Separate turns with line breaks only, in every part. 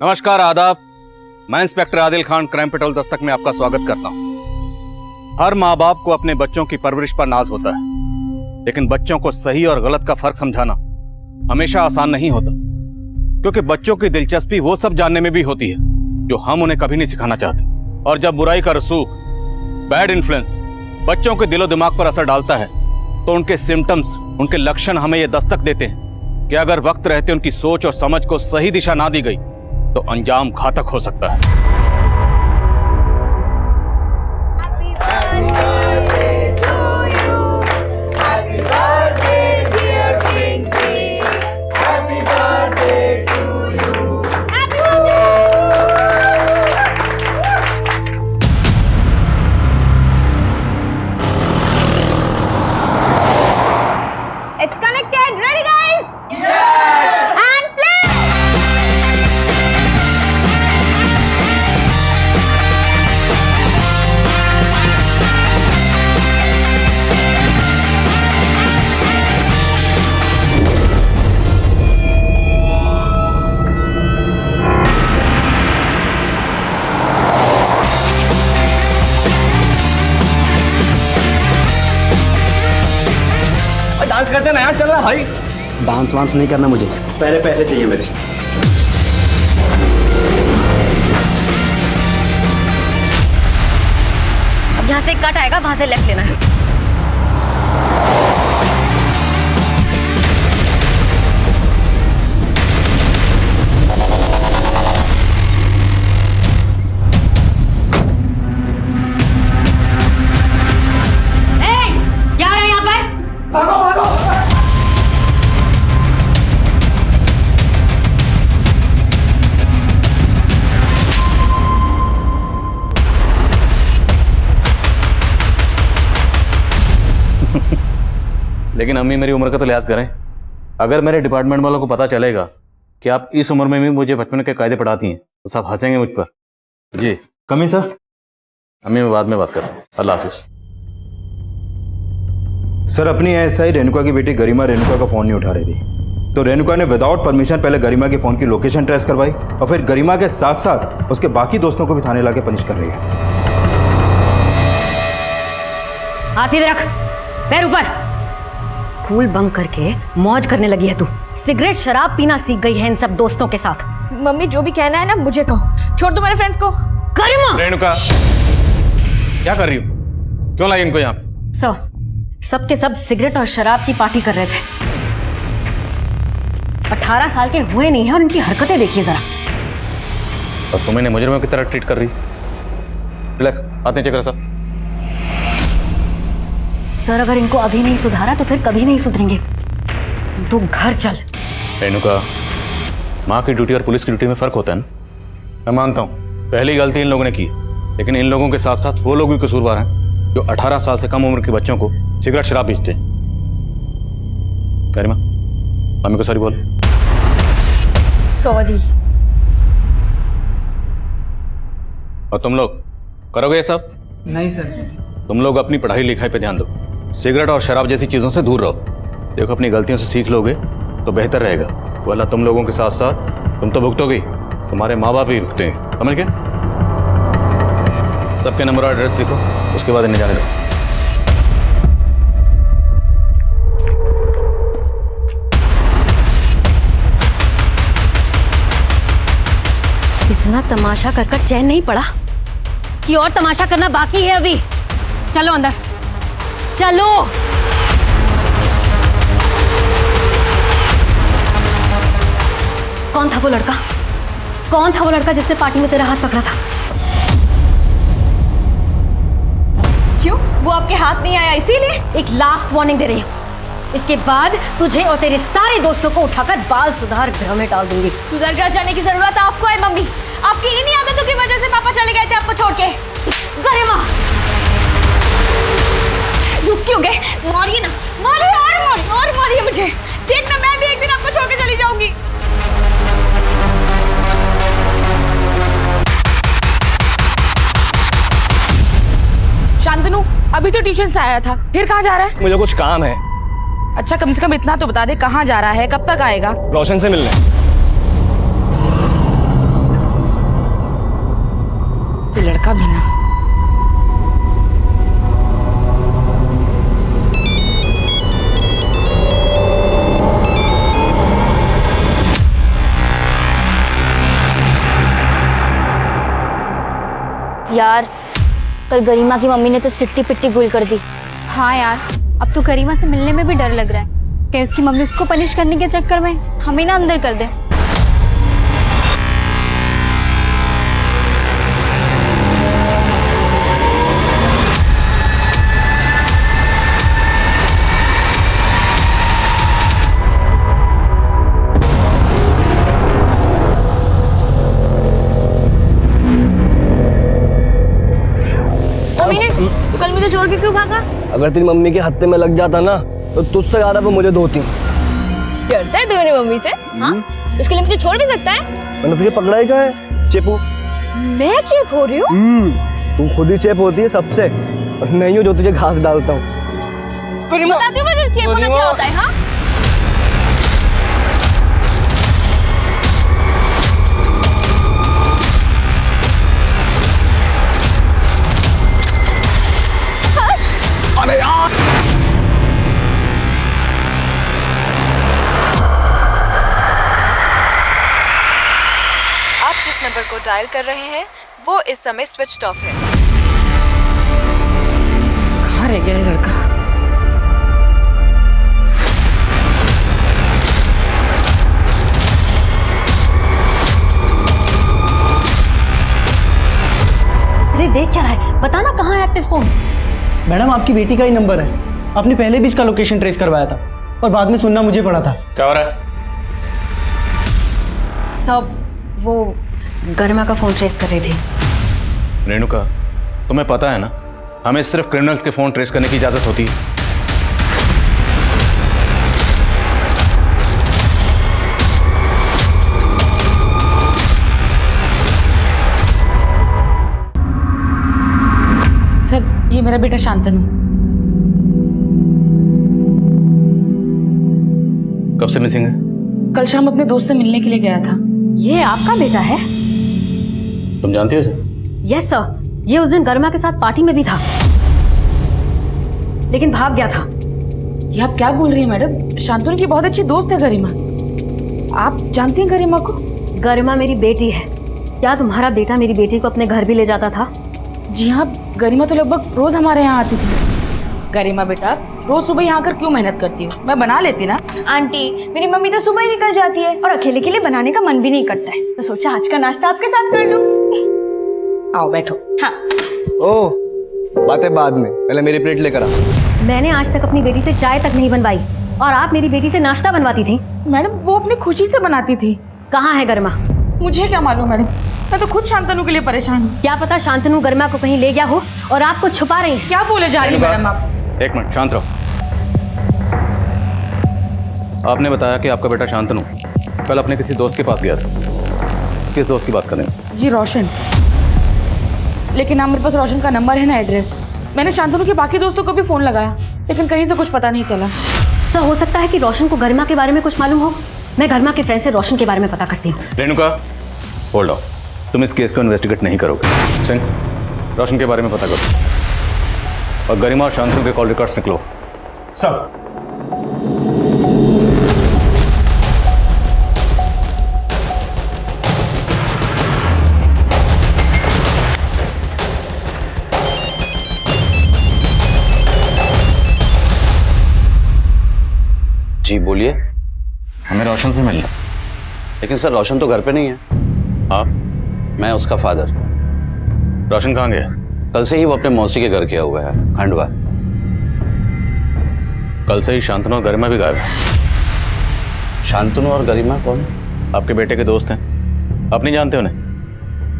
नमस्कार, आदाब। मैं inspector Adil Khan crime petrol Dastak में आपका स्वागत करता हूं। हर माँ बाप को अपने बच्चों की परवरिश पर नाज होता है, लेकिन बच्चों को सही और गलत का फर्क समझाना हमेशा आसान नहीं होता, क्योंकि बच्चों की दिलचस्पी वो सब जानने में भी होती है जो हम उन्हें कभी नहीं सिखाना चाहते। और जब बुराई का रसूख, बैड इन्फ्लुएंस बच्चों के दिलो दिमाग पर असर डालता है, तो उनके सिम्टम्स, उनके लक्षण हमें ये दस्तक देते हैं कि अगर वक्त रहते उनकी सोच और समझ को सही दिशा ना दी गई तो अंजाम घातक हो सकता है।
It's connected. Ready, guys? Yes! And play!
Dance करते नया चल रहा भाई।
डांस वांस नहीं करना मुझे,
पहले पैसे चाहिए मेरे।
अब यहाँ से कट आएगा, वहां से लेफ्ट लेना है। क्या रहे हैं यहाँ पर?
भागो भागो।
लेकिन अम्मी, मेरी उम्र का तो लिहाज करें। अगर मेरे डिपार्टमेंट वालों को पता चलेगा कि आप इस उम्र में भी मुझे बचपन के कायदे पढ़ाती हैं तो सब हंसेंगे मुझ पर। जी
कमी सर।
अम्मी, मैं बाद में बात करता हूँ। अल्लाह हाफिज।
सर, अपनी एएसआई रेणुका की बेटी गरिमा रेणुका का फोन नहीं उठा रही थी, तो रेणुका ने विदाउट परमिशन पहले गरिमा के फोन की लोकेशन ट्रेस करवाई और फिर गरिमा के साथ साथ उसके बाकी दोस्तों को भी थाने लाके पनिश कर रही है।
हाथ सीधे रख, पैर ऊपर। स्कूल बंक करके मौज करने लगी है तू। सिगरेट शराब पीना सीख गई है इन सब दोस्तों के साथ।
मम्मी, जो भी कहना है ना मुझे कहो, छोड़ दो मेरे फ्रेंड्स को।
गरिमा!
रेणुका, क्या कर रही हो? क्यों लाई इनको यहाँ पे?
सब के सब सिगरेट और शराब की पार्टी कर रहे थे। 18 साल के हुए नहीं है और इनकी हरकतें देखिए जरा।
और तुम इन्हें मुजरिमों की तरह ट्रीट कर रही। रिलैक्स, आते हैं चेक करो।
सर, अगर इनको अभी नहीं सुधारा तो फिर कभी नहीं सुधरेंगे। तू घर चल।
रेणुका, माँ की ड्यूटी और पुलिस की ड्यूटी में फर्क होता है ना। मैं मानता हूँ पहली गलती इन लोगों ने की, लेकिन इन लोगों के साथ साथ वो लोग भी कसूरवार हैं जो 18 साल से कम उम्र के बच्चों को सिगरेट शराब बेचते हैं। गरिमा, मम्मी को सॉरी बोल।
सॉरी।
और तुम लोग करोगे ये सब?
नहीं सर।
तुम लोग अपनी पढ़ाई लिखाई पे ध्यान दो, सिगरेट और शराब जैसी चीजों से दूर रहो। देखो, अपनी गलतियों से सीख लोगे तो बेहतर रहेगा, वरना तुम लोगों के साथ साथ तुम तो भुगतोगे, तुम्हारे माँ बाप भी भुगते हैं। समझ गए? सबके नंबर और एड्रेस लिखो, उसके बाद इन्हें जाने दो।
इतना तमाशा कर कर चैन नहीं पड़ा कि और तमाशा करना बाकी है अभी। चलो अंदर, चलो। कौन था वो लड़का? कौन था वो लड़का जिसने पार्टी में तेरा हाथ पकड़ा था?
क्यों? वो आपके हाथ नहीं आया इसीलिए?
एक लास्ट वार्निंग दे रही हूँ, इसके बाद तुझे और तेरे सारे दोस्तों को उठाकर बाल सुधार गृह में डाल दूंगी।
सुधर कर जाने की जरूरत आपको है मम्मी। आपकी इन्हीं आदतों की वजह से पापा चले गए थे आपको छोड़ के।
गरिमा,
रुक क्यों गए? मारिए ना, मारिए और मारिए मुझे। देखना, मैं भी एक दिन आपको छोड़ के चली जाऊंगी। शांतनु, अभी तो ट्यूशन से आया था, फिर कहाँ जा रहा है?
मुझे कुछ काम है।
अच्छा, कम से कम इतना तो बता दे, कहाँ जा रहा है, कब तक आएगा?
रोशन से मिलने।
यार, कल गरिमा की मम्मी ने तो सिट्टी पिट्टी गुल कर दी।
हाँ यार, अब तो गरिमा से मिलने में भी डर लग रहा है कि उसकी मम्मी उसको पनिश करने के चक्कर में हमें ना अंदर कर दे।
तो कल मुझे छोड़ के क्यों भागा?
अगर तेरी मम्मी के हत्थे में लग जाता ना तो तुझसे ज्यादा वो मुझे धोती।
डरता है तू मेरी मम्मी से? हाँ, उसके लिए मुझे छोड़ भी सकता है?
मैंने तुझे पकड़ा ही कहा है चेपू।
मैं चेप हो रही हूँ?
तू खुद ही चेप होती है सबसे, बस मैं ही हूँ जो तुझे घास डालता हूँ।
बताती हूँ मुझे चेप होना क्या होता है। हाँ,
आप जिस नंबर को डायल कर रहे हैं वो इस समय स्विच्ड ऑफ है।
कहाँ रह गया ये लड़का?
अरे देख क्या रहा है, बताना कहाँ है एक्टिव फोन।
मैडम आपकी बेटी का ही नंबर है, आपने पहले भी इसका लोकेशन ट्रेस करवाया था और बाद में सुनना मुझे पड़ा था।
क्या हो रहा है?
सब वो गरिमा का फोन ट्रेस कर रही थी।
रेणुका, तुम्हें पता है ना, हमें सिर्फ क्रिमिनल्स के फोन ट्रेस करने की इजाजत होती है।
सर, ये मेरा बेटा शांतनु।
कब से मिसिंग है?
कल शाम अपने दोस्त से मिलने के लिए गया था।
ये आपका बेटा है?
तुम जानती हो इसे?
यस सर, ये उस दिन गरिमा के साथ पार्टी में भी था, लेकिन भाग गया था।
ये आप क्या बोल रही हैं मैडम? शांतनु की बहुत अच्छी दोस्त है गरिमा। आप जानती हैं गरिमा को?
गरिमा मेरी बेटी है। क्या तुम्हारा बेटा मेरी बेटी को अपने घर भी ले जाता था?
जी हाँ, गरिमा तो लगभग रोज हमारे यहाँ आती थी। गरिमा बेटा, रोज सुबह यहाँ आकर क्यों मेहनत करती हो? मैं बना लेती ना।
आंटी, मेरी मम्मी तो सुबह ही निकल जाती है और अकेले के लिए बनाने का मन भी नहीं करता है, तो सोचा आज का नाश्ता आपके साथ कर लूं।
आओ बैठो।
हाँ।
ओ, बातें बाद में, पहले मेरी प्लेट लेकर आ।
मैंने आज तक अपनी बेटी से चाय तक नहीं बनवाई और आप मेरी बेटी से नाश्ता बनवाती थी।
मैडम, वो अपनी खुशी से बनाती थी।
कहाँ है गरिमा?
मुझे क्या मालूम मैडम, मैं तो खुद शांतनु के लिए परेशान हूँ।
क्या पता शांतनु गरिमा को कहीं ले गया हो और आपको छुपा रही है।
क्या बोले जा रही है मैडम आप?
एक मिनट, शांत रहो। आपने बताया कि आपका बेटा शांतनु कल अपने किसी दोस्त के पास गया था। किस दोस्त की बात कर रहे हैं?
जी रोशन। लेकिन ना मेरे पास रोशन का नंबर है ना एड्रेस। मैंने शांतनु के बाकी दोस्तों को भी फोन लगाया, लेकिन कहीं से कुछ पता नहीं चला।
सर, हो सकता है कि रोशन को गरिमा के बारे में कुछ मालूम हो। मैं गरिमा के फ्रेंड से रोशन के बारे में पता करती हूँ।
Renuka, hold on. तुम इस केस को इन्वेस्टिगेट नहीं करोगे। सिंह, रोशन के बारे में पता करो और गरिमा और शांतनु के कॉल रिकॉर्ड्स निकलो।
सब
जी बोलिए।
हमें रोशन से मिलना।
लेकिन सर रोशन तो घर पे नहीं है।
आप?
मैं उसका फादर।
रोशन कहाँ गया?
कल से ही वो अपने मौसी के घर गया हुआ है, खंडवा।
कल से ही शांतनु और गरिमा भी गायब है।
शांतनु और गरिमा कौन?
आपके बेटे के दोस्त हैं, आप नहीं जानते उन्हें?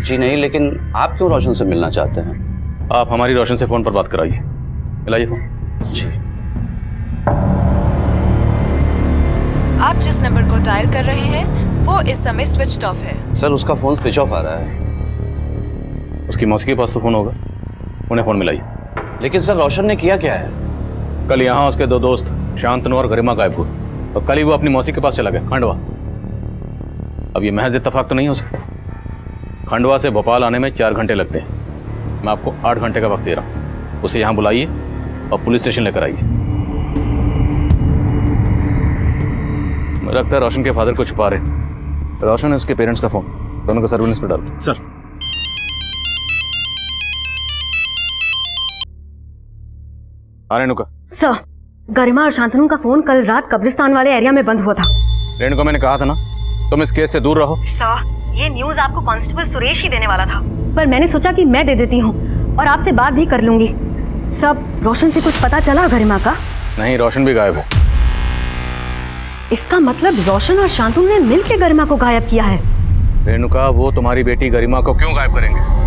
जी नहीं, लेकिन आप क्यों रोशन से मिलना चाहते हैं?
आप हमारी रोशन से फोन पर बात कराइए। मिलाइए फोन।
जी।
आप जिस नंबर को डायल कर रहे हैं वो इस समय स्विच्ड ऑफ है।
सर उसका फोन स्विच ऑफ आ रहा है।
उसकी मौसी के पास तो फोन होगा, उन्हें फोन मिलाइए।
लेकिन सर रोशन ने किया क्या है?
कल यहाँ उसके दो दोस्त शांतनु और गरिमा गायब हुए और कल ही वो अपनी मौसी के पास चला गया, खंडवा। अब ये महज इत्तेफाक तो नहीं हो सकता। खंडवा से भोपाल आने में 4 घंटे लगते हैं। मैं आपको 8 घंटे का वक्त दे रहा हूँ। उसे यहाँ बुलाइए और पुलिस स्टेशन लेकर आइए। मुझे लगता है रोशन के फादर को छुपा रहे। रोशन है उसके पेरेंट्स का फोन, दोनों को सर्विलेंस पर डाल।
सर
हाँ रेणुका।
सर, गरिमा और शांतनु का फोन कल रात कब्रिस्तान वाले एरिया में बंद हुआ था।
रेणुका, मैंने कहा था ना तुम इस केस से दूर रहो।
सर, ये न्यूज आपको कांस्टेबल सुरेश ही देने वाला था, पर मैंने सोचा कि मैं दे देती हूँ और आपसे बात भी कर लूंगी। सब रोशन से कुछ पता चला गरिमा का?
नहीं, रोशन भी गायब है।
इसका मतलब रोशन और शांतनु ने मिलकर गरिमा को गायब किया है।
रेणुका, वो तुम्हारी बेटी गरिमा को क्यों गायब करेंगे?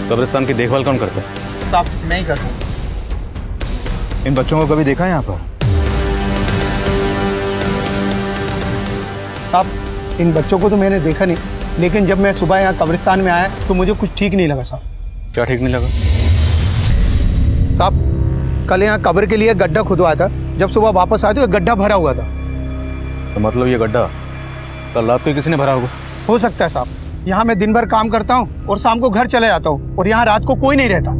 कब्रिस्तान की देखभाल कौन करता है?
साहब नहीं करता।
इन बच्चों को कभी देखा है यहाँ पर?
साहब इन बच्चों को तो मैंने देखा नहीं, लेकिन जब मैं सुबह यहाँ कब्रिस्तान में आया तो मुझे कुछ ठीक नहीं लगा साहब।
क्या ठीक नहीं लगा?
साहब कल यहाँ कब्र के लिए गड्ढा खुदवाया था, जब सुबह वापस आए तो गड्ढा भरा हुआ था।
तो मतलब ये गड्ढा कल रात को किसी ने भरा होगा?
हो सकता है साहब। यहाँ मैं दिन भर काम करता हूँ और शाम को घर चले जाता हूँ और यहाँ रात को कोई नहीं रहता।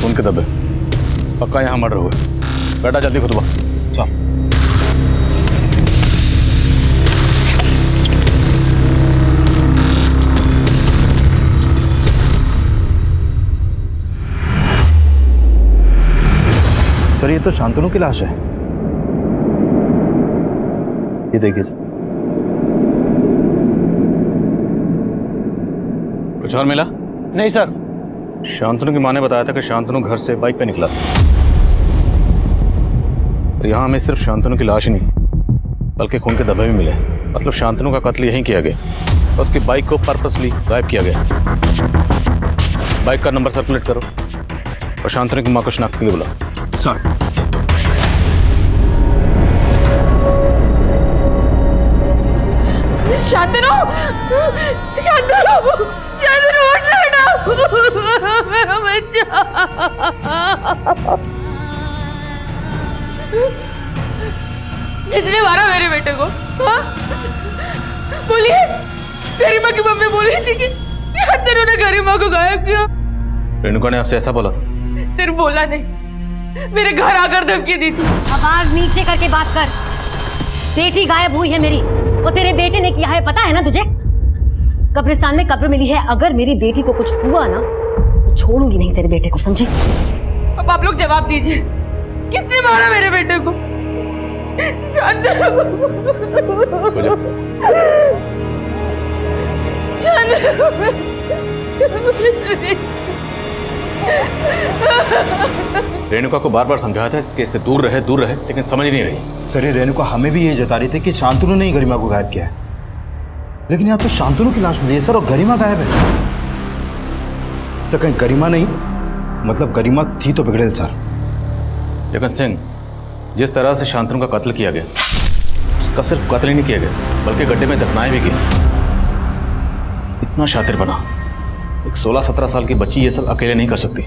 उनके दबे पक्का यहाँ मर्डर हुआ। बेटा जल्दी खुतबा। चल।
सर, ये तो शांतनु की लाश है। ये देखिए सर।
कुछ और मिला?
नहीं सर।
शांतनु की माँ ने बताया था कि शांतनु घर से बाइक पे निकला था। और यहाँ हमें सिर्फ शांतनु की लाश ही नहीं बल्कि खून के धब्बे भी मिले। मतलब शांतनु का कत्ल यहीं किया गया और उसकी बाइक को पर्पसली गायब किया गया। बाइक का नंबर सर्कुलेट करो और शांतनु की माँ को शनाख्त के लिए बुलाओ।
सर,
शांतनु, शांतनु, शांतनु उठ बेटा, मेरा बच्चा। किसने मारा मेरे बेटे को? हाँ? बोलिए। गरिमा की मम्मी बोली थी कि शांतनु ने गरिमा को गायब किया।
रेणुका ने आपसे ऐसा बोला था?
सिर्फ बोला नहीं, मेरे घर आकर धमकी दी थी।
आवाज नीचे करके बात कर। बेटी गायब हुई है मेरी, वो तेरे बेटे ने किया है, पता है ना तुझे? कब्रिस्तान में कब्र मिली है। अगर मेरी बेटी को कुछ हुआ ना तो छोड़ूंगी नहीं तेरे बेटे को, समझी?
अब आप लोग जवाब दीजिए, किसने मारा मेरे बेटे को? शांतनु,
रेणुका को बार बार समझाया था इस केस से दूर रहे, लेकिन समझ नहीं रही।
सर, ये रेणुका हमें भी ये जता रही थी कि शांतनु ने ही गरिमा को गायब किया है, लेकिन यहाँ तो शांतनु की लाश मिली है सर और गरिमा गायब है। सर, कहीं गरिमा नहीं, मतलब गरिमा थी तो बिगड़ेल सर।
लेकिन सिंह, जिस तरह से शांतनु का कत्ल किया गया, उसका सिर्फ कत्ल ही नहीं किया गया बल्कि गड्ढे में दफनाया भी गया। इतना शातिर बना, एक 16-17 साल की बच्ची ये सब अकेले नहीं कर सकती।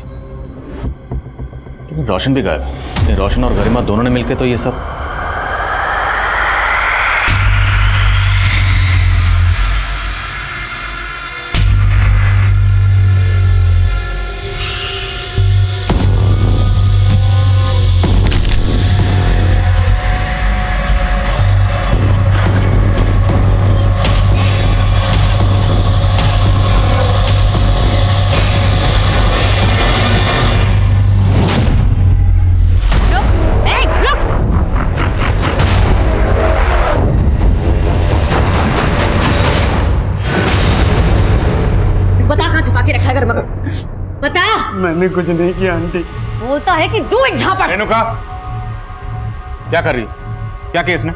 लेकिन रोशन भी गायब है। रोशन और गरिमा दोनों ने मिलकर तो ये सब।
बता।
मैंने कुछ नहीं किया आंटी।
बोलता है कि दो एक झापड़।
रेणुका, क्या कर रही? क्या किया इसने?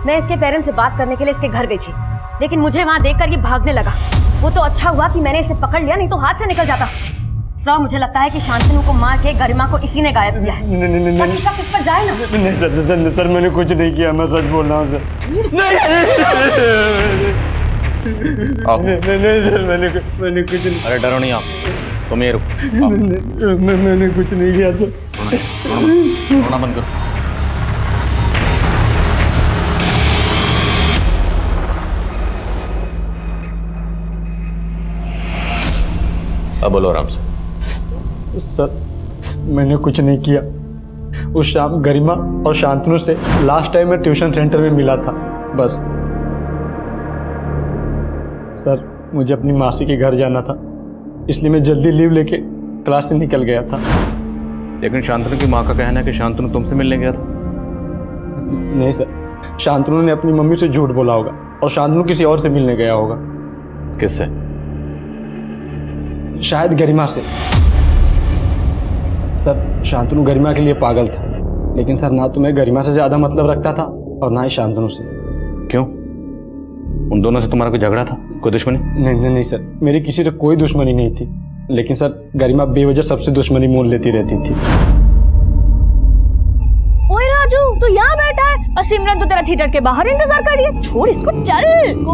मैं इसके पेरेंट्स से बात करने के लिए इसके घर गई थी, लेकिन मुझे वहां देखकर ये भागने लगा। वो तो अच्छा हुआ कि मैंने इसे पकड़ लिया, नहीं तो हाथ से निकल जाता। सर, मुझे लगता है कि शांतनु को मार के गरिमा को इसी ने गायब किया है। ताकि शक इस पर जाए ना।
नहीं सर, मैंने कुछ नहीं किया, मैं सच बोल रहा हूँ सर।
आओ।
नहीं सर, मैंने कुछ नहीं।
अरे डरो नहीं आप। तुम ये रुको।
मैंने कुछ नहीं किया सर।
रोना बंद करो। अब बोलो आराम से।
सर मैंने कुछ नहीं किया। उस शाम गरिमा और शांतनु से लास्ट टाइम मैं ट्यूशन सेंटर में मिला था, बस। सर मुझे अपनी मासी के घर जाना था, इसलिए मैं जल्दी लीव लेके क्लास से निकल गया था।
लेकिन शांतनु की माँ का कहना है कि शांतनु तुमसे मिलने गया था।
नहीं सर, शांतनु ने अपनी मम्मी से झूठ बोला होगा और शांतनु किसी और से मिलने गया होगा।
किससे?
शायद गरिमा से। सर शांतनु गरिमा के लिए पागल था, लेकिन सर ना तो मैं गरिमा से ज़्यादा मतलब रखता था और ना ही शांतनु से।
क्यों? उन दोनों से तुम्हारा कोई झगड़ा था, कोई दुश्मनी?
नहीं सर, मेरी किसी से कोई दुश्मनी नहीं थी, लेकिन सर गरिमा बेवजह सबसे दुश्मनी मोल लेती रहती थी।
ओए राजू, तू यहाँ बैठा है और सिमरन तो तेरा थिएटर के बाहर इंतजार कर रही है। छोड़ इसको, चल।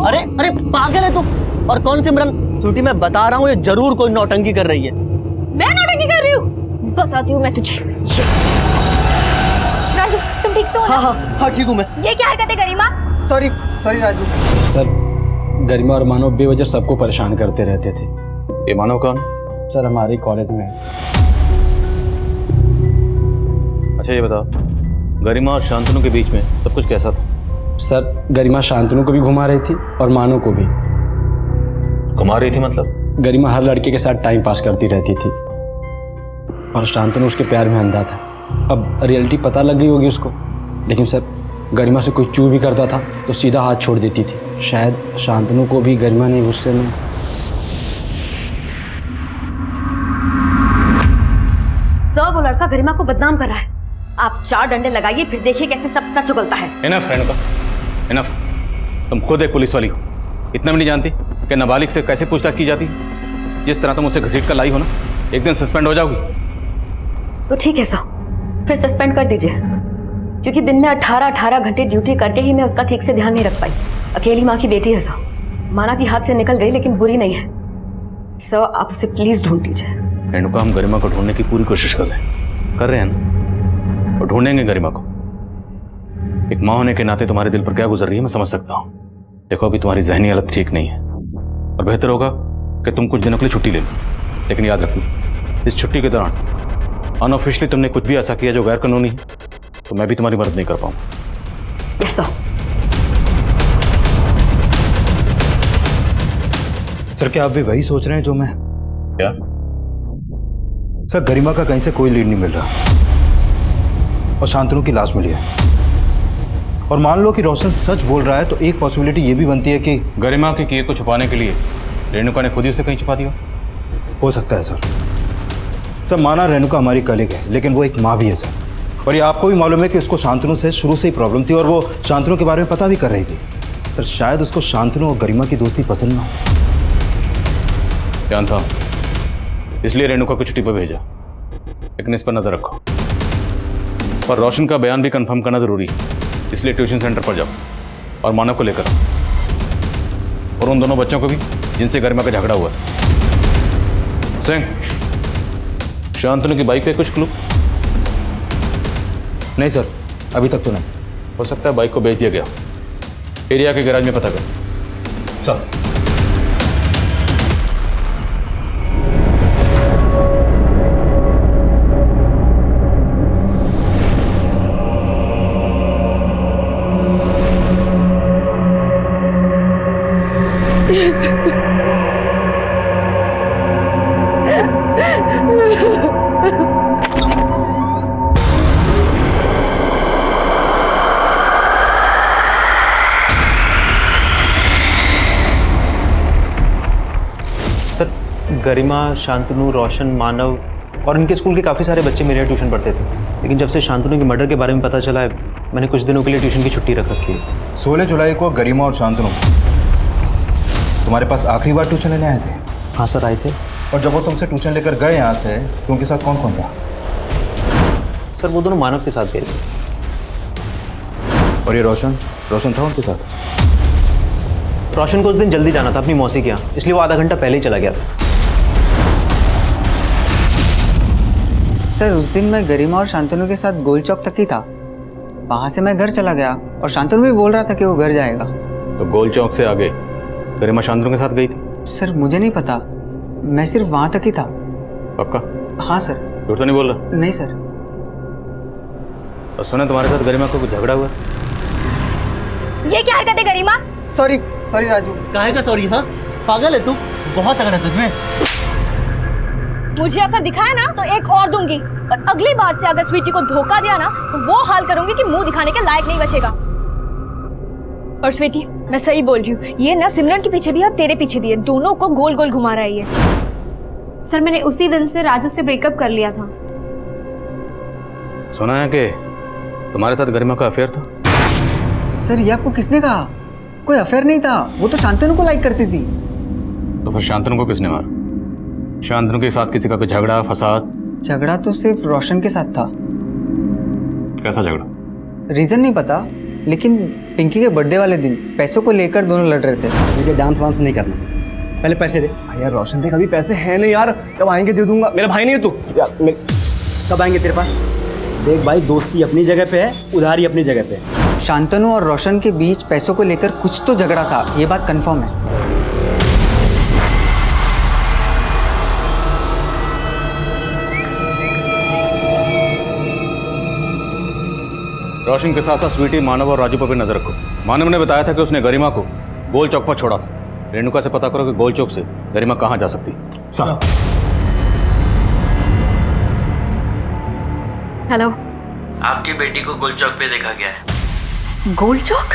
अरे अरे पागल है तू। और कौन सिमरन? छुट्टी मैं बता रहा हूँ, ये जरूर कोई नौटंकी कर रही है।
मैं नौटंकी कर रही हूँ? बताती हूँ मैं तुझे।
राजू तुम ठीक तो हो ना?
हाँ ठीक हूँ मैं।
ये क्या हरकत है गरिमा?
सॉरी राजू।
सर गरिमा और मानव बेवजह सबको परेशान करते रहते थे।
ये मानव कौन?
सर हमारे कॉलेज में।
अच्छा ये बताओ, गरिमा और शांतनु के बीच में सब कुछ कैसा था?
सर गरिमा शांतनु को भी घुमा रही थी और मानव को भी।
घुमा रही थी मतलब?
गरिमा हर लड़के के साथ टाइम पास करती रहती थी और शांतनु उसके प्यार में अंधा था। अब रियलिटी पता लग गई होगी उसको, लेकिन सर गरिमा से कोई चू भी करता था तो सीधा हाथ छोड़ देती थी। शायद शांतनु को भी गरिमा ने गुस्से में।
सर वो लड़का गरिमा को बदनाम कर रहा है। आप 4 डंडे लगाइए, फिर देखिए कैसे सब सच उगलता है।
Enough Renuka, enough. तुम खुद एक पुलिस वाली हो, इतना भी नहीं जानती कि नाबालिग से कैसे पूछताछ की जाती है? जिस तरह तुम उसे घसीट कर लाई हो ना, एक दिन सस्पेंड हो जाओगी।
तो ठीक है सर, फिर सस्पेंड कर दीजिए, क्योंकि दिन में 18 घंटे ड्यूटी करके ही मैं उसका ठीक से ध्यान नहीं रख पाई। अकेली माँ की बेटी है सर, माना कि हाथ से निकल गई लेकिन बुरी नहीं है। सर आप उसे प्लीज ढूंढ दीजिए।
रेणुका, हम गरिमा को ढूंढने की पूरी कोशिश कर रहे हैं ना, और ढूंढेंगे गरिमा को। एक माँ होने के नाते तुम्हारे दिल पर क्या गुजर रही है मैं समझ सकता हूँ। देखो अभी तुम्हारी जहनी हालत ठीक नहीं है और बेहतर होगा कि तुम कुछ दिनों के लिए छुट्टी ले लो, लेकिन याद रखना इस छुट्टी के दौरान अनऑफिशियली तुमने कुछ भी ऐसा किया जो गैर कानूनी है तो मैं भी तुम्हारी मदद नहीं कर पाऊंगा।
Yes sir.
सर क्या आप भी वही सोच रहे हैं जो मैं?
क्या?
सर गरिमा का कहीं से कोई लीड नहीं मिल रहा और शांतनु की लाश मिली है, और मान लो कि रोशन सच बोल रहा है तो एक पॉसिबिलिटी ये भी बनती है कि
गरिमा के किए को छुपाने के लिए रेणुका ने खुद ही उसे कहीं छुपा दिया।
हो सकता है सर। सर माना रेणुका हमारी कलीग है, लेकिन वो एक माँ भी है सर, और ये आपको भी मालूम है कि उसको शांतनु से शुरू से ही प्रॉब्लम थी और वो शांतनु के बारे में पता भी कर रही थी। पर शायद उसको शांतनु और गरिमा की दोस्ती पसंद ना हो।
जानता हूं, इसलिए रेणुका को छुट्टी पर भेजा, लेकिन इस पर नजर रखो। पर रोशन का बयान भी कंफर्म करना जरूरी है, इसलिए ट्यूशन सेंटर पर जाओ और मानव को लेकर और उन दोनों बच्चों को भी जिनसे गरिमा का झगड़ा हुआ है। सिंह, शांतनु की बाइक पे कुछ क्लू?
नहीं सर, अभी तक तो नहीं।
हो सकता है बाइक को बेच दिया गया, एरिया के गैराज में पता कर।
सर
सर गरिमा, शांतनु, रोशन, मानव और इनके स्कूल के काफ़ी सारे बच्चे मेरे यहाँ ट्यूशन पढ़ते थे, लेकिन जब से शांतनु के मर्डर के बारे में पता चला है मैंने कुछ दिनों के लिए ट्यूशन की छुट्टी रख रखी है।
16 जुलाई को गरिमा और शांतनु तुम्हारे पास आखिरी बार ट्यूशन लेने आए थे?
हाँ सर, आए थे।
और जब वो तुमसे ट्यूशन लेकर गए यहाँ से तो उनके साथ कौन कौन था?
सर वो दोनों मानव के साथ गए थे।
और ये रोशन था उनके साथ?
रोशन को उस दिन जल्दी जाना था अपनी मौसी के यहाँ, इसलिए वो आधा घंटा पहले ही चला गया था।
सर उस दिन मैं गरिमा और शांतनु के साथ गोल चौक तक ही था। वहाँ से मैं घर चला गया और शांतनु भी बोल रहा था कि वो घर जाएगा।
तो गोल चौक से आगे गरिमा शांतनु के साथ गई थी?
सर मुझे नहीं पता, मैं सिर्फ वहाँ तक ही था।
पक्का?
हाँ सर।
झूठ तो नहीं बोल रहा?
नहीं सर।
और सुना तुम्हारे साथ गरिमा को कुछ झगड़ा हुआ?
ये क्या हरकत है गरिमा?
Sorry sorry Raju.
काहे का सॉरी? हाँ पागल है तू, बहुत तगड़ा तुझमें।
मुझे अगर दिखाया ना तो एक और दूंगी, और अगली बार से अगर स्वीटी को धोखा दिया ना तो वो हाल करूंगी कि मुंह दिखाने के लायक नहीं बचेगा। और स्वीटी मैं सही बोल रही हूँ, ये ना सिमरन के पीछे भी है और तेरे पीछे भी है, दोनों को गोल गोल घुमा रहा है ये।
सर मैंने उसी दिन से राजू से ब्रेकअप कर लिया था।
सुना है कि तुम्हारे साथ गरिमा का अफेयर था?
सर ये आपको किसने कहा? कोई अफेयर नहीं था, वो तो शांतनु को लाइक करती थी।
तो फिर शांतनु को किसने मारा? शांतनु के साथ किसी का कोई झगड़ा फसाद?
झगड़ा तो सिर्फ रोशन के साथ था।
कैसा झगड़ा?
रीजन नहीं पता, लेकिन पिंकी के बर्थडे वाले दिन पैसों को लेकर दोनों लड़ रहे थे।
मुझे डांस वांस नहीं करना, पहले पैसे दे।
यार रोशन देख अभी पैसे हैं नहीं यार, कब आएंगे दे दूंगा। मेरा भाई नहीं है तू यार,
कब आएंगे तेरे पास? देख भाई, दोस्ती अपनी जगह पे है, उधारी अपनी जगह पे है।
शांतनु और रोशन के बीच पैसों को लेकर कुछ तो झगड़ा था, ये बात कंफर्म है।
रोशन के साथ साथ स्वीटी, मानव और राजू पर भी नजर रखो। मानव ने बताया था कि उसने गरिमा को गोल चौक पर छोड़ा था। रेणुका से पता करो कि गोल चौक से गरिमा कहाँ जा सकती।
सर
हेलो,
आपकी बेटी को गोल चौक पे देखा गया है।
गोल चौक?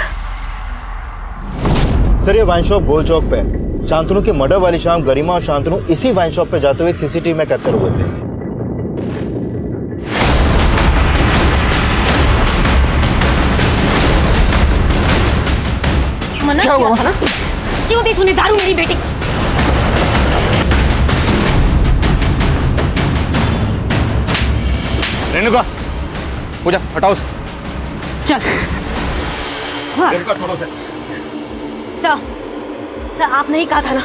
सर ये वाइन शॉप गोल चौक पे है। शांतनु के मर्डर वाली शाम गरिमा और शांतनु इसी वाइन शॉप पे जाते हुए सीसीटीवी में कैप्चर हुए थे।
मना किया था ना, क्यों दी तूने दारू मेरी बेटी?
रेणुका पूजा हटाओ उसे।
चल। हाँ।
रेणुका छोड़ो उसे।
सर आप नहीं कहा था ना,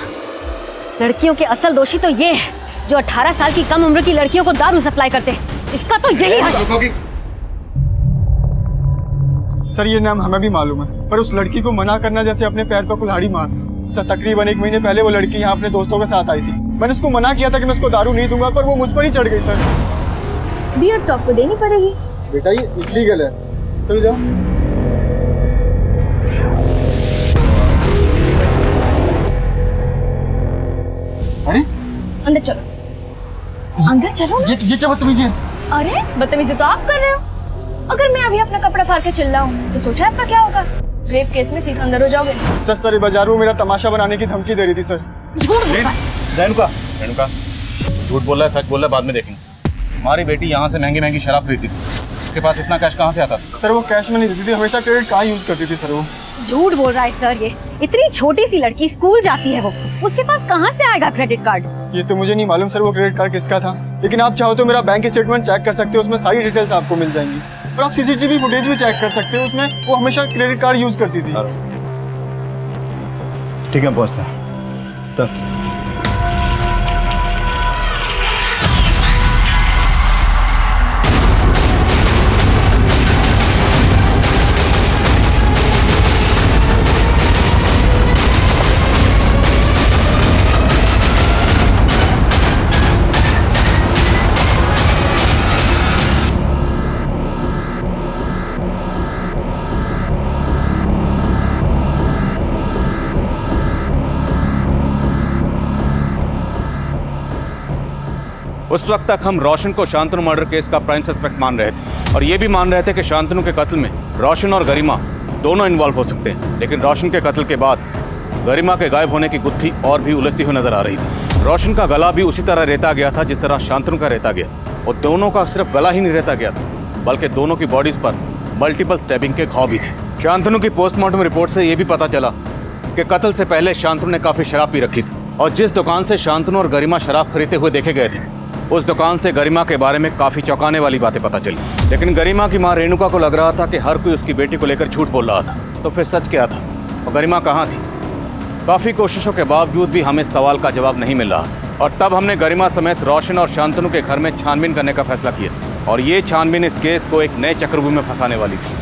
लड़कियों के असल दोषी तो ये है जो 18 साल की कम उम्र की लड़कियों को दारू सप्लाई करते हैं। इसका तो यही हश।
सर ये नाम हमें भी मालूम है, पर उस लड़की को मना करना जैसे अपने पैर पर कुल्हाड़ी मारना। सर तकरीबन 1 महीने पहले वो लड़की यहाँ अपने दोस्तों के साथ आई थी। मैंने उसको मना किया था कि मैं उसको दारू नहीं दूंगा, पर वो मुझ पर ही चढ़ गई। सर
बियर तो आपको देनी पड़ेगी।
बेटा ये इलीगल है, चलो जाओ। अरे
अंदर चलो, अंदर चलो ना।
ये क्या बदतमीजी है?
अरे बदतमीजी तो आप कर रहे हो। अगर मैं अभी अपना कपड़ा फाड़ के चिल्लाऊं तो सोचा आपका क्या होगा? रेप केस में सीधा अंदर हो जाओगे।
सर ये बाजार में मेरा तमाशा बनाने की धमकी दे रही थी। सर
रेणुका झूठ बोल रहा है, सच बोल रहा है, बाद में देखेंगे। हमारी बेटी यहाँ से महंगी महंगी शराब खरीदती थी, उसके पास इतना कैश कहाँ से आता था?
सर वो कैश में नहीं देती थी, हमेशा क्रेडिट कार्ड यूज करती थी। सर वो
झूठ बोल रहा है सर, ये इतनी छोटी सी लड़की स्कूल जाती है, वो उसके पास कहाँ से आएगा क्रेडिट कार्ड?
ये तो मुझे नहीं मालूम सर वो क्रेडिट कार्ड किसका था, लेकिन आप चाहो तो मेरा बैंक स्टेटमेंट चेक कर सकते हो, उसमें सारी डिटेल्स आपको मिल जाएंगी। और आप सीसीटीवी फुटेज भी चेक कर सकते हो, उसमें वो हमेशा क्रेडिट कार्ड यूज करती थी।
ठीक है पहुंचते हैं सर।
उस वक्त तक हम रोशन को शांतनु मर्डर केस का प्राइम सस्पेक्ट मान रहे थे और ये भी मान रहे थे कि शांतनु के कत्ल में रोशन और गरिमा दोनों इन्वॉल्व हो सकते हैं। लेकिन रोशन के कत्ल के बाद गरिमा के गायब होने की गुत्थी और भी उलझती हुई नजर आ रही थी। रोशन का गला भी उसी तरह रेता गया था जिस तरह शांतनु का रेता गया, और दोनों का सिर्फ गला ही नहीं रेता गया था बल्कि दोनों की बॉडीज पर मल्टीपल स्टैबिंग के घाव भी थे। शांतनु की पोस्टमार्टम रिपोर्ट से यह भी पता चला कि कत्ल से पहले शांतनु ने काफी शराब पी रखी थी और जिस दुकान से शांतनु और गरिमा शराब खरीदते हुए देखे गए थे उस दुकान से गरिमा के बारे में काफी चौंकाने वाली बातें पता चली। लेकिन गरिमा की मां रेणुका को लग रहा था कि हर कोई उसकी बेटी को लेकर झूठ बोल रहा था, तो फिर सच क्या था और गरिमा कहाँ थी? काफी कोशिशों के बावजूद भी हमें सवाल का जवाब नहीं मिल रहा। और तब हमने गरिमा समेत रोशन और शांतनु के घर में छानबीन करने का फैसला किया, और ये छानबीन इस केस को एक नए चक्रव्यूह में फंसाने वाली थी।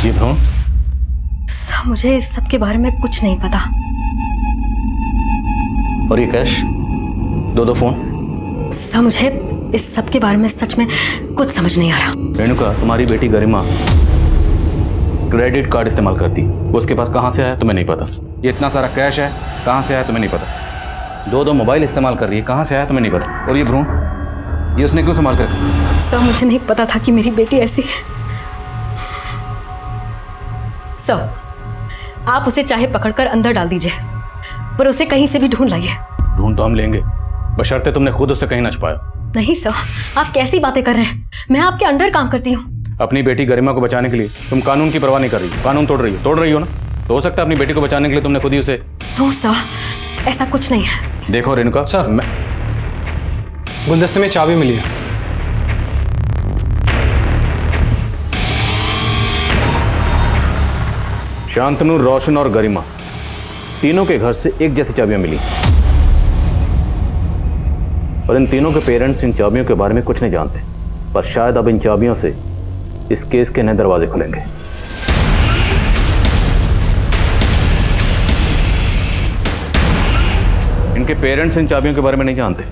ये भ्रूण?
सर मुझे इस सब के बारे में कुछ नहीं पता।
और ये कैश, दो फोन?
सर मुझे इस सब के बारे में सच में कुछ समझ नहीं आ रहा।
रेणुका, तुम्हारी बेटी गरिमा क्रेडिट कार्ड इस्तेमाल करती, वो उसके पास कहाँ से आया तुम्हें नहीं पता। ये इतना सारा कैश है, कहाँ से आया तुम्हें नहीं पता। दो मोबाइल इस्तेमाल कर रही है, कहाँ से आया तुम्हें नहीं पता। और ये भ्रूण, ये उसने क्यों संभाल कर?
सर मुझे नहीं पता था कि मेरी बेटी ऐसी। सर आप उसे चाहे पकड़कर अंदर डाल दीजिए, पर उसे कहीं से भी ढूंढ लाइए।
ढूंढ तो हम लेंगे, बशर्ते तुमने खुद उसे कहीं न छुपाया।
नहीं सर, आप कैसी बातें कर रहे हैं? मैं आपके अंडर काम करती हूँ।
अपनी बेटी गरिमा को बचाने के लिए तुम कानून की परवाह नहीं कर रही, कानून तोड़ रही हो ना। तो हो सकता है अपनी बेटी को बचाने के लिए तुमने खुद ही उसे।
नो सर, ऐसा कुछ नहीं है।
देखो रेणुका,
सर गुलदस्ते में चाबी मिली है।
शांतनु, रोशन और गरिमा तीनों के घर से एक जैसी चाबियां मिली, और इन तीनों के पेरेंट्स इन चाबियों के बारे में कुछ नहीं जानते। पर शायद अब इन चाबियों से इस केस के नए दरवाजे खुलेंगे। इनके पेरेंट्स इन चाबियों के बारे में नहीं जानते,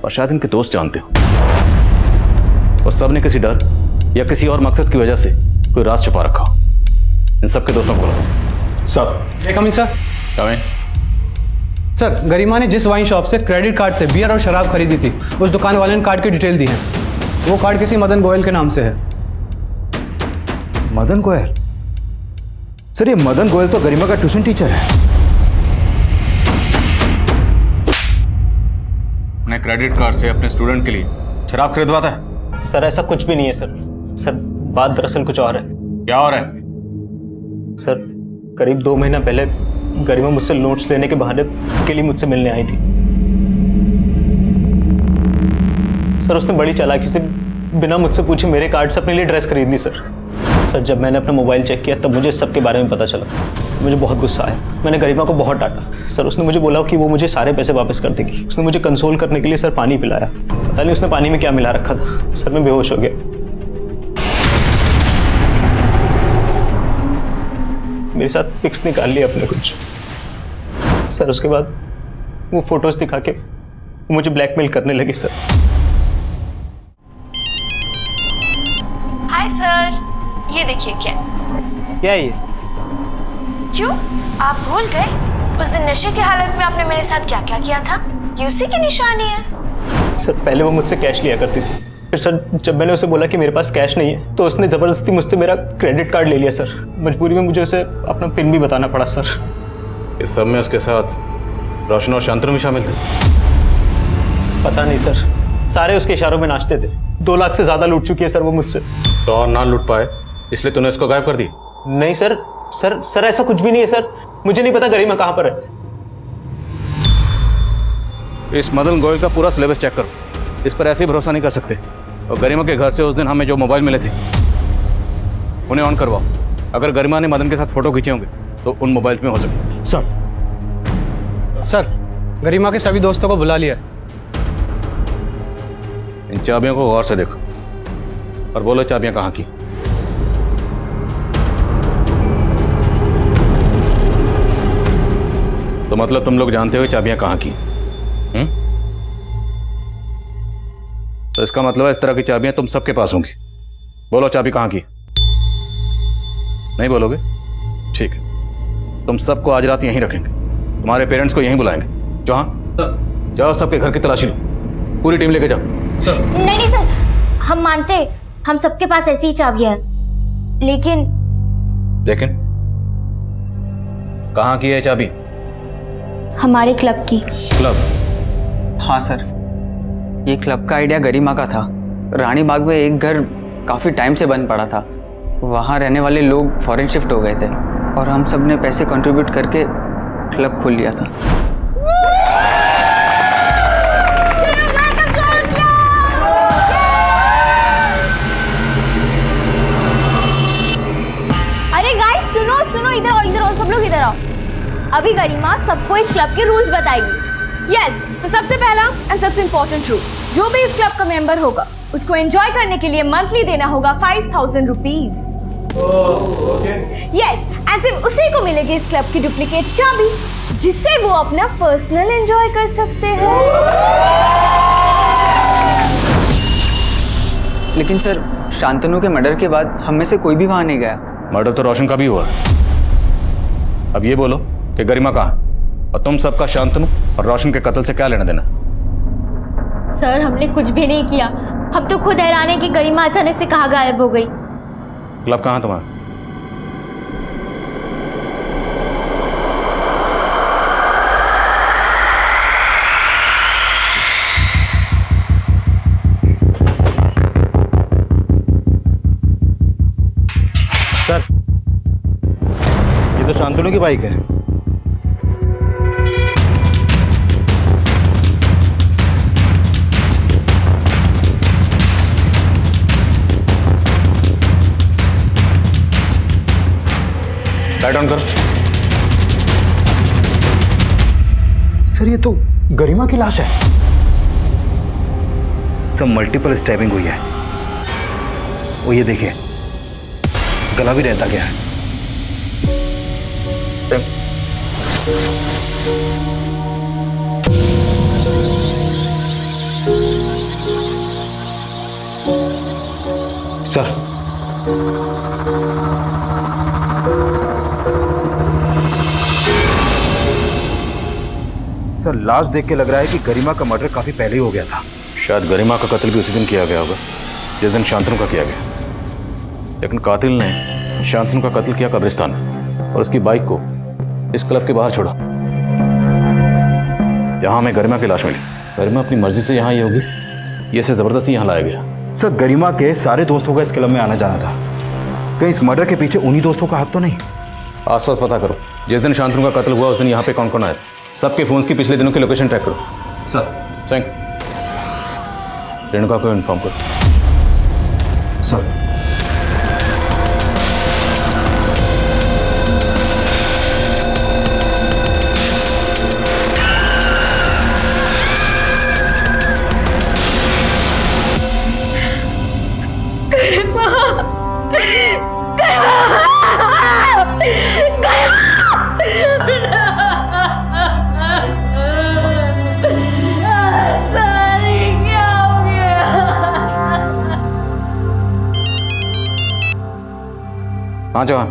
और शायद इनके दोस्त जानते हो, और सबने किसी डर या किसी और मकसद की वजह से कोई राज छुपा रखा हो। इन सबके दोस्तों को बुलाओ।
Sir coming sir.
Coming.
Sir Garima ने जिस वाइन शॉप से क्रेडिट कार्ड से बियर और शराब खरीदी थी, उस दुकान वाले ने कार्ड की डिटेल दी है। वो कार्ड किसी मदन गोयल के नाम से है।
मदन गोयल? सर ये मदन गोयल तो गरिमा का ट्यूशन टीचर है।
अपने क्रेडिट कार्ड से अपने स्टूडेंट के लिए शराब खरीदवाता है?
सर ऐसा कुछ भी नहीं है सर। सर बात दरअसल कुछ और है।
क्या और है?
सर करीब 2 महीना पहले गरिमा मुझसे नोट्स लेने के बहाने के लिए मुझसे मिलने आई थी। सर उसने बड़ी चालाकी से बिना मुझसे पूछे मेरे कार्ड से अपने लिए ड्रेस खरीद ली सर। सर जब मैंने अपना मोबाइल चेक किया तब मुझे इस सब के बारे में पता चला। सर मुझे बहुत गुस्सा आया। मैंने गरिमा को बहुत डांटा। सर उसने मुझे बोला कि वो मुझे सारे पैसे वापस कर देगी। उसने मुझे कंसोल करने के लिए सर पानी पिलाया। पता नहीं उसने पानी में क्या मिला रखा था। सर मैं बेहोश हो गया। मेरे साथ पिक्स निकाल लिया अपने कुछ। सर उसके बाद वो फोटोज दिखा के मुझे ब्लैकमेल करने लगी सर।
हाय सर, ये देखिए क्या
क्या है ये?
क्यों आप भूल गए उस दिन नशे की हालत में आपने मेरे साथ क्या क्या किया था? ये उसी की निशानी है।
सर पहले वो मुझसे कैश लिया करती थी, फिर सर जब मैंने उसे बोला कि मेरे पास कैश नहीं है तो उसने जबरदस्ती मुझसे मेरा क्रेडिट कार्ड ले लिया सर। मजबूरी में मुझे उसे अपना पिन भी बताना पड़ा सर।
इस सब में उसके साथ रोशन और शांतनु भी शामिल थे?
पता नहीं सर, सारे उसके इशारों में नाचते थे। 2 लाख से ज्यादा लूट चुकी है सर वो मुझसे।
तो और ना लूट पाए इसलिए तूने उसको गायब कर दी?
नहीं सर, सर ऐसा कुछ भी नहीं है सर। मुझे नहीं पता गरिमा कहाँ पर है।
इस मदन गोयल का पूरा सिलेबस चेक करो, इस पर ऐसे ही भरोसा नहीं कर सकते। और गरिमा के घर से उस दिन हमें जो मोबाइल मिले थे उन्हें ऑन करवाओ। अगर गरिमा ने मदन के साथ फोटो खींचे होंगे तो उन मोबाइल्स में हो सकते।
सर गरिमा के सभी दोस्तों को बुला लिया।
इन चाबियों को गौर से देखो और बोलो चाबियां कहाँ की। तो मतलब तुम लोग जानते हो चाबियां कहाँ की? तो इसका मतलब है इस तरह की चाबियां तुम सबके पास होंगी। बोलो चाबी कहाँ की? नहीं बोलोगे? ठीक है, तुम सबको आज रात यहीं रखेंगे। तुम्हारे पेरेंट्स को यहीं बुलाएंगे। जाओ सबके घर की तलाशी लो, पूरी टीम लेके जाओ।
नहीं सर, हम मानते हम सबके पास ऐसी ही चाबियां हैं, लेकिन
कहाँ की है चाबी?
हमारे क्लब की।
हाँ सर, ये क्लब का आइडिया गरिमा का था। रानी बाग में एक घर काफ़ी टाइम से बंद पड़ा था, वहाँ रहने वाले लोग फॉरेन शिफ्ट हो गए थे और हम सब ने पैसे कंट्रीब्यूट करके क्लब खोल लिया था।
अरे गाइस सुनो सुनो, इधर आओ सब लोग इधर आओ। अभी गरिमा सबको इस क्लब के रूल्स बताएगी। यस, तो सबसे पहला एंड सबसे इम्पोर्टेंट रूल, जो भी इस क्लब का मेंबर होगा उसको एंजॉय करने के लिए मंथली देना होगा 5000 रुपीज। यस, एंड सिर्फ उसी को मिलेगी इस क्लब की डुप्लीकेट चाबी, जिससे वो अपना पर्सनल एंजॉय कर सकते हैं।
लेकिन सर, शांतनु के मर्डर के बाद हम में से कोई भी वहाँ नहीं गया।
मर्डर तो रोशन का भी हुआ। अब ये बोलो कि गरिमा कहाँ, और तुम सबका शांतनु और रोशन के कत्ल से क्या लेना देना?
सर, हमने कुछ भी नहीं किया। हम तो खुद हैरान है कि गरिमा अचानक से कहाँ गायब हो गई।
क्लब कहाँ तुम्हारा?
सर, ये तो शांतनु की बाइक है।
लाइट ऑन कर।
सर, ये तो गरिमा की लाश है। तो मल्टीपल स्टैबिंग हुई है। वो ये देखिए, गला भी रहता गया है। सर, सर, लाश देख के लग रहा है कि गरिमा का मर्डर काफी पहले ही हो गया था।
शायद गरिमा का कत्ल भी उसी दिन किया गया होगा जिस दिन शांतनु का किया गया। लेकिन कातिल ने शांतनु का कत्ल किया कब्रिस्तान में और उसकी बाइक को इस क्लब के बाहर छोड़ा, जहां हमें गरिमा की लाश मिली। गरिमा अपनी मर्जी से यहाँ आई होगी, ये इसे जबरदस्ती यहाँ लाया गया।
सर, गरिमा के सारे दोस्तों का इस क्लब में आना जाना था। कहीं इस मर्डर के पीछे उन्हीं दोस्तों का हाथ तो नहीं?
आसपास पता करो, जिस दिन शांतनु का कत्ल हुआ उस दिन यहाँ पे कौन कौन आया। सबके फोन्स की पिछले दिनों की लोकेशन ट्रैक करो।
सर।
चैंग, रेणुका को इन्फॉर्म करो।
सर।
हाँ जवान।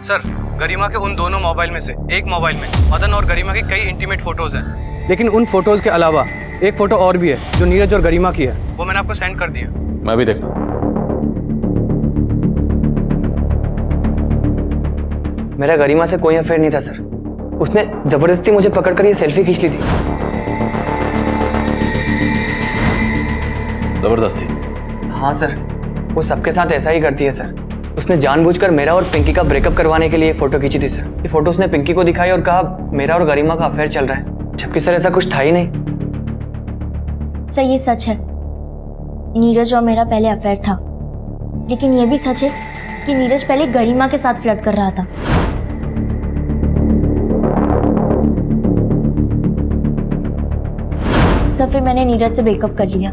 सर, गरिमा के उन दोनों मोबाइल में से एक मोबाइल में मदन और गरिमा की कई इंटीमेट फोटोज हैं। लेकिन उन फोटोज के अलावा एक फोटो और भी है जो नीरज और गरिमा की है। वो मैंने आपको सेंड कर दिया।
मैं भी देखता हूँ।
मेरा गरिमा से कोई अफेयर नहीं था सर। उसने जबरदस्ती मुझे पकड़कर ये सेल्फी खींच ली थी।
जबरदस्ती?
हाँ सर, वो सबके साथ ऐसा ही करती है सर। उसने जानबूझकर मेरा और पिंकी का ब्रेकअप करवाने के लिए फोटो खींची थी सर। ये फोटो उसने पिंकी को दिखाई और कहा मेरा और गरिमा का अफेयर चल रहा है, जबकि सर ऐसा कुछ था ही नहीं।
सर, ये सच है, नीरज और मेरा पहले अफेयर था। लेकिन ये भी सच है कि नीरज पहले गरिमा के साथ फ्लर्ट कर रहा था। सर, फिर मैंने नीरज से ब्रेकअप कर लिया,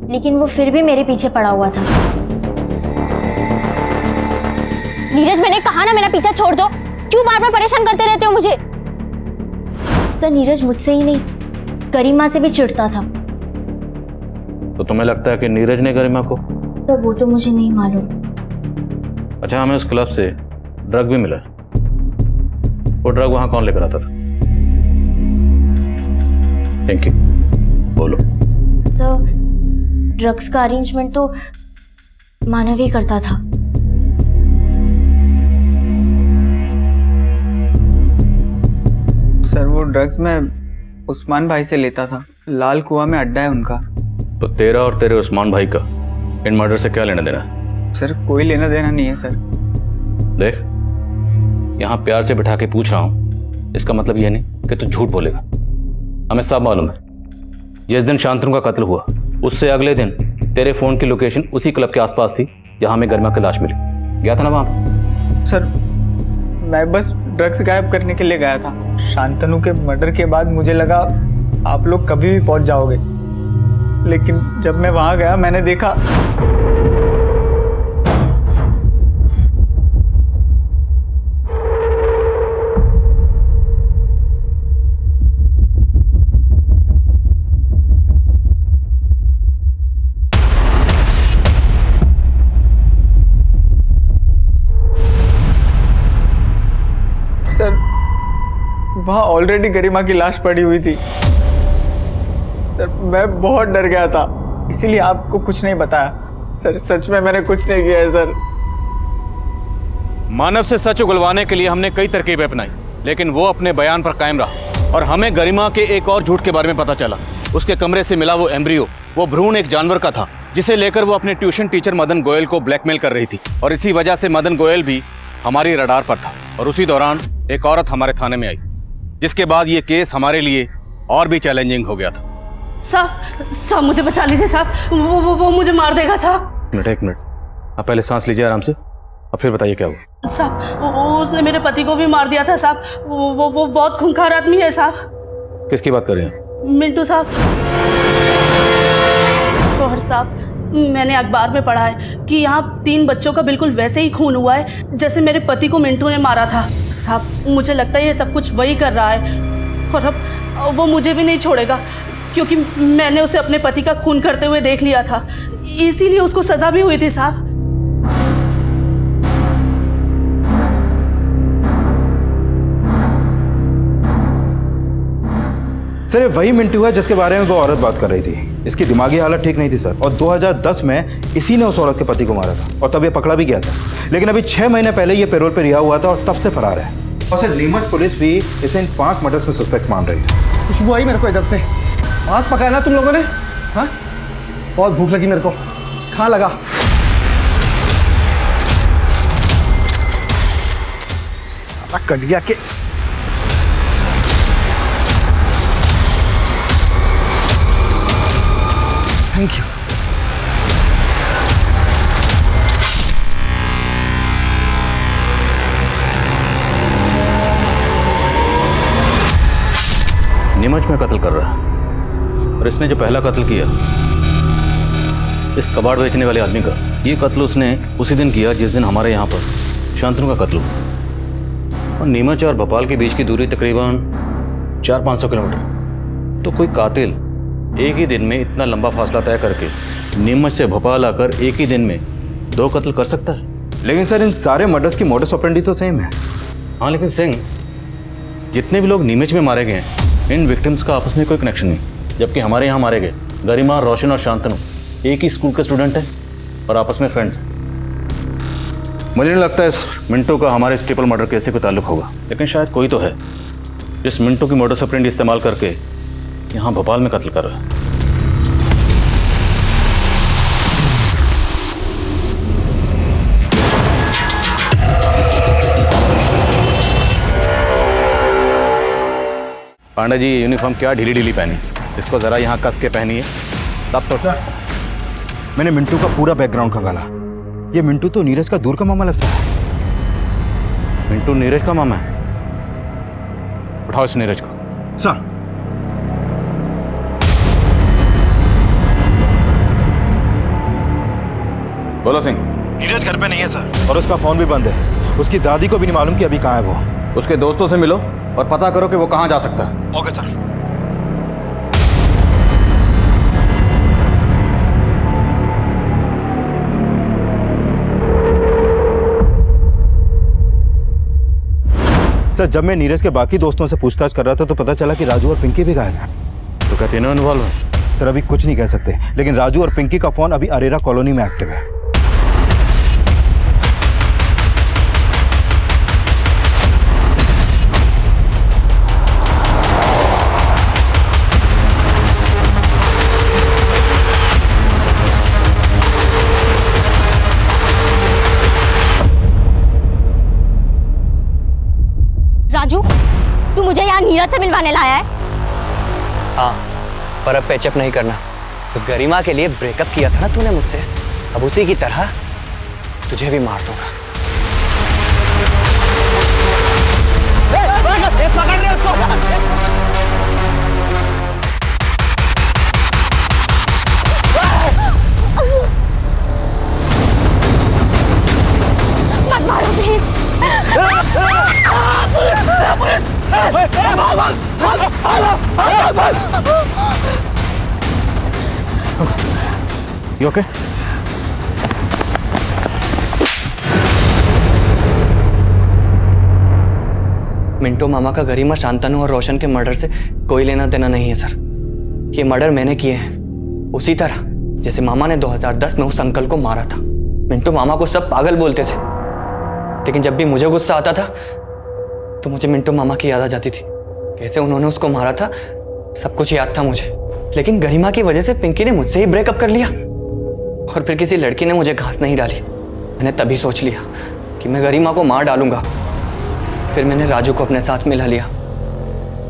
लेकिन वो फिर भी मेरे पीछे पड़ा हुआ था। नीरज, मैंने कहा ना मेरा पीछा छोड़ दो, क्यों बार बार परेशान करते रहते हो मुझे? सर, नीरज मुझसे ही नहीं गरिमा से भी चिढ़ता था।
तो तुम्हें लगता है कि नीरज ने गरिमा को?
तो वो तो मुझे नहीं मालूम।
अच्छा, हमें उस क्लब से ड्रग भी मिला। वो ड्रग वहां कौन लेकर आता था? थैंक यू, बोलो।
सर, ड्रग्स का अरेंजमेंट तो मानव ही करता था।
सर, वो ड्रग्स मैं उस्मान भाई से लेता था। लाल कुआं में अड्डा है उनका।
तो तेरा और तेरे उस्मान भाई का इन मर्डर से क्या लेना देना है?
सर कोई लेना देना नहीं है सर।
देख, यहाँ प्यार से बिठा के पूछ रहा हूँ, इसका मतलब ये नहीं कि तू झूठ बोलेगा। हमें सब मालूम है, जिस दिन शांतनु का कत्ल हुआ उससे अगले दिन तेरे फोन की लोकेशन उसी क्लब के आसपास थी जहाँ हमें गरिमा की लाश मिली। गया था ना वहाँ पे?
सर मैं बस ड्रग्स गायब करने के लिए गया था। शांतनु के मर्डर के बाद मुझे लगा आप लोग कभी भी पहुंच जाओगे, लेकिन जब मैं वहां गया मैंने देखा सर वहां ऑलरेडी गरिमा की लाश पड़ी हुई थी। सर मैं बहुत डर गया था, इसीलिए आपको कुछ नहीं बताया। सर सच में मैंने कुछ नहीं किया है सर।
मानव से सच उगलवाने के लिए हमने कई तरकीबें अपनाई, लेकिन वो अपने बयान पर कायम रहा और हमें गरिमा के एक और झूठ के बारे में पता चला। उसके कमरे से मिला वो एम्ब्रियो, वो भ्रूण एक जानवर का था जिसे लेकर वो अपने ट्यूशन टीचर मदन गोयल को ब्लैकमेल कर रही थी, और इसी वजह से मदन गोयल भी हमारी रडार पर था। और उसी दौरान एक औरत हमारे थाने में आई, जिसके बाद ये केस हमारे लिए और भी चैलेंजिंग हो गया था।
साहब मुझे बचा लीजिए साहब, वो मुझे मार देगा साहब।
एक मिनट, आप पहले सांस लीजिए आराम से, अब फिर बताइए क्या हुआ।
साहब उसने मेरे पति को भी मार दिया था साहब। वो बहुत खूंखार आदमी है साहब।
किसकी बात कर रहे हैं?
मिंटू साहब। शौहर साहब, मैंने अखबार में पढ़ा है कि यहाँ 3 बच्चों का बिल्कुल वैसे ही खून हुआ है जैसे मेरे पति को मिंटू ने मारा था। साहब मुझे लगता है ये सब कुछ वही कर रहा है, और अब वो मुझे भी नहीं छोड़ेगा, क्योंकि मैंने उसे अपने पति का खून करते हुए देख लिया था, इसीलिए उसको सजा भी हुई थी साहब।
सर ये वही मिंटू है जिसके बारे में वो औरत बात कर रही थी। इसकी दिमागी हालत ठीक नहीं थी सर, और 2010 में इसी ने उस औरत के पति को मारा था, और तब ये पकड़ा भी गया था। लेकिन अभी 6 महीने पहले ये पैरोल पे रिहा हुआ था और तब से फरार है। और सर नीमच पुलिस भी इसे इन 5 मर्डर्स में सस्पेक्ट मान रही है।
खुशबू आई मेरे को इधर से। मांस पकाया ना तुम लोगों ने? हाँ, बहुत भूख लगी मेरे को, खा लगा। कट गया के। Thank you.
नीमच में कत्ल कर रहा है, और इसने जो पहला कत्ल किया इस कबाड़ बेचने वाले आदमी का, ये कत्ल उसने उसी दिन किया जिस दिन हमारे यहाँ पर शांतनु का कत्ल हुआ। और नीमच और भोपाल के बीच की दूरी तकरीबन 400-500 किलोमीटर। तो कोई कातिल एक ही दिन में इतना लंबा फासला तय करके नीमच से भोपाल आकर एक ही दिन में 2 कत्ल कर सकता है?
लेकिन सर इन सारे मर्डर्स की मोडस ऑपरेंडी तो सेम है।
हाँ, लेकिन सिंह, जितने भी लोग नीमच में मारे गए हैं इन विक्टिम्स का आपस में कोई कनेक्शन नहीं, जबकि हमारे यहाँ मारे गए गरिमा, रोशन और शांतनु एक ही स्कूल के स्टूडेंट हैं और आपस में फ्रेंड्स हैं। मुझे नहीं लगता इस मिंटू का हमारे इस ट्रिपल मर्डर केस से कोई ताल्लुक होगा, लेकिन शायद कोई तो है जिस मिंटू की मोडस ऑपरेंडी इस्तेमाल करके यहाँ भोपाल में कत्ल कर रहा है। पांडा जी, यूनिफॉर्म क्या ढीली ढीली पहनी, इसको जरा यहाँ कस के पहनिए तब तो।
मैंने मिंटू का पूरा बैकग्राउंड खंगाला। ये मिंटू तो नीरज का दूर का मामा लगता है।
मिंटू नीरज का मामा है? उठाओ इस नीरज को।
सर
बोलो सिंह।
नीरज घर पे नहीं है सर, और उसका फोन भी बंद है। उसकी दादी को भी नहीं मालूम कि अभी कहाँ है वो।
उसके दोस्तों से मिलो और पता करो कि वो कहाँ जा सकता है।
Okay sir. सर जब मैं नीरज के बाकी दोस्तों से पूछताछ कर रहा था तो पता चला कि राजू और पिंकी भी गायब हैं।
तो क्या तीनों इन्वॉल्व हैं?
सर अभी कुछ नहीं कह सकते, लेकिन राजू और पिंकी का फोन अभी अरेरा कॉलोनी में एक्टिव है।
नीरज से मिलवाने लाया है?
हाँ, पर अब पैचअप नहीं करना। उस गरिमा के लिए ब्रेकअप किया था ना तूने मुझसे, अब उसी की तरह तुझे भी मार दूंगा। पकड़ ले उसको।
मत मारो प्लीज।
You okay?
मिंटो मामा का गरिमा, शांतनु और रोशन के मर्डर से कोई लेना देना नहीं है सर। ये मर्डर मैंने किए हैं, उसी तरह जैसे मामा ने 2010 में उस अंकल को मारा था। मिंटो मामा को सब पागल बोलते थे, लेकिन जब भी मुझे गुस्सा आता था तो मुझे मिंटो मामा की याद आ जाती थी। कैसे उन्होंने उसको मारा था सब कुछ याद था मुझे। लेकिन गरिमा की वजह से पिंकी ने मुझसे ही ब्रेकअप कर लिया और फिर किसी लड़की ने मुझे घास नहीं डाली। मैंने तभी सोच लिया कि मैं गरिमा को मार डालूंगा। फिर मैंने राजू को अपने साथ मिला लिया।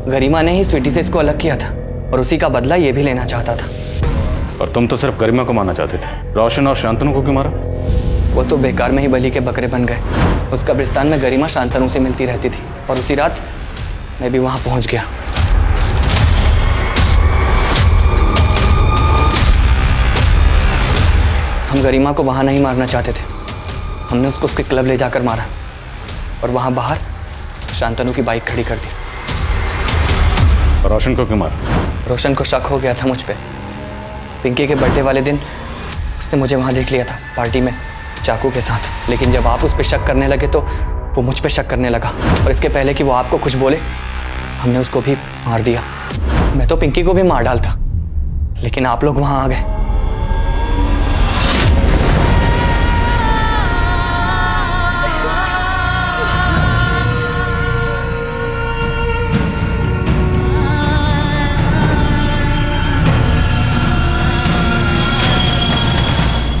गरिमा ने ही स्वीटी से इसको अलग किया था और उसी का बदला ये भी लेना चाहता था।
और तुम तो सिर्फ गरिमा को मारना चाहते थे, रोशन और शांतनु को क्यों मारा?
वो तो बेकार में ही बलि के बकरे बन गए। उस कब्रिस्तान में गरिमा शांतनु से मिलती रहती थी और उसी रात मैं भी वहां पहुंच गया। हम गरिमा को वहां नहीं मारना चाहते थे, हमने उसको उसके क्लब ले जाकर मारा और वहां बाहर शांतनु की बाइक खड़ी कर दी।
रोशन को क्यों मारा?
रोशन को शक हो गया था मुझ पे। पिंकी के बर्थडे वाले दिन उसने मुझे वहां देख लिया था पार्टी में चाकू के साथ। लेकिन जब आप उस पर शक करने लगे तो वो मुझ पे शक करने लगा और इसके पहले कि वो आपको कुछ बोले हमने उसको भी मार दिया। मैं तो पिंकी को भी मार डालता, लेकिन आप लोग वहां आ गए।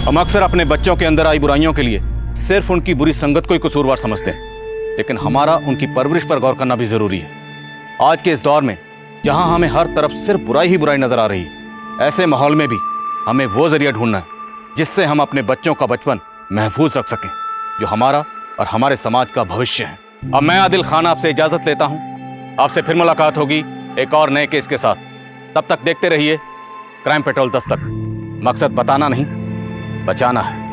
हम अक्सर अपने बच्चों के अंदर आई बुराइयों के लिए सिर्फ उनकी बुरी संगत को ही कसूरवार समझते हैं, लेकिन हमारा उनकी परवरिश पर गौर करना भी जरूरी है। आज के इस दौर में जहां हमें हर तरफ सिर्फ बुराई ही बुराई नजर आ रही है, ऐसे माहौल में भी हमें वो जरिया ढूंढना है जिससे हम अपने बच्चों का बचपन महफूज रख सकें, जो हमारा और हमारे समाज का भविष्य है। अब मैं आदिल खान आपसे इजाजत लेता हूं। आपसे फिर मुलाकात होगी एक और नए केस के साथ। तब तक देखते रहिए क्राइम पेट्रोल दस्तक। मकसद बताना नहीं, बचाना है।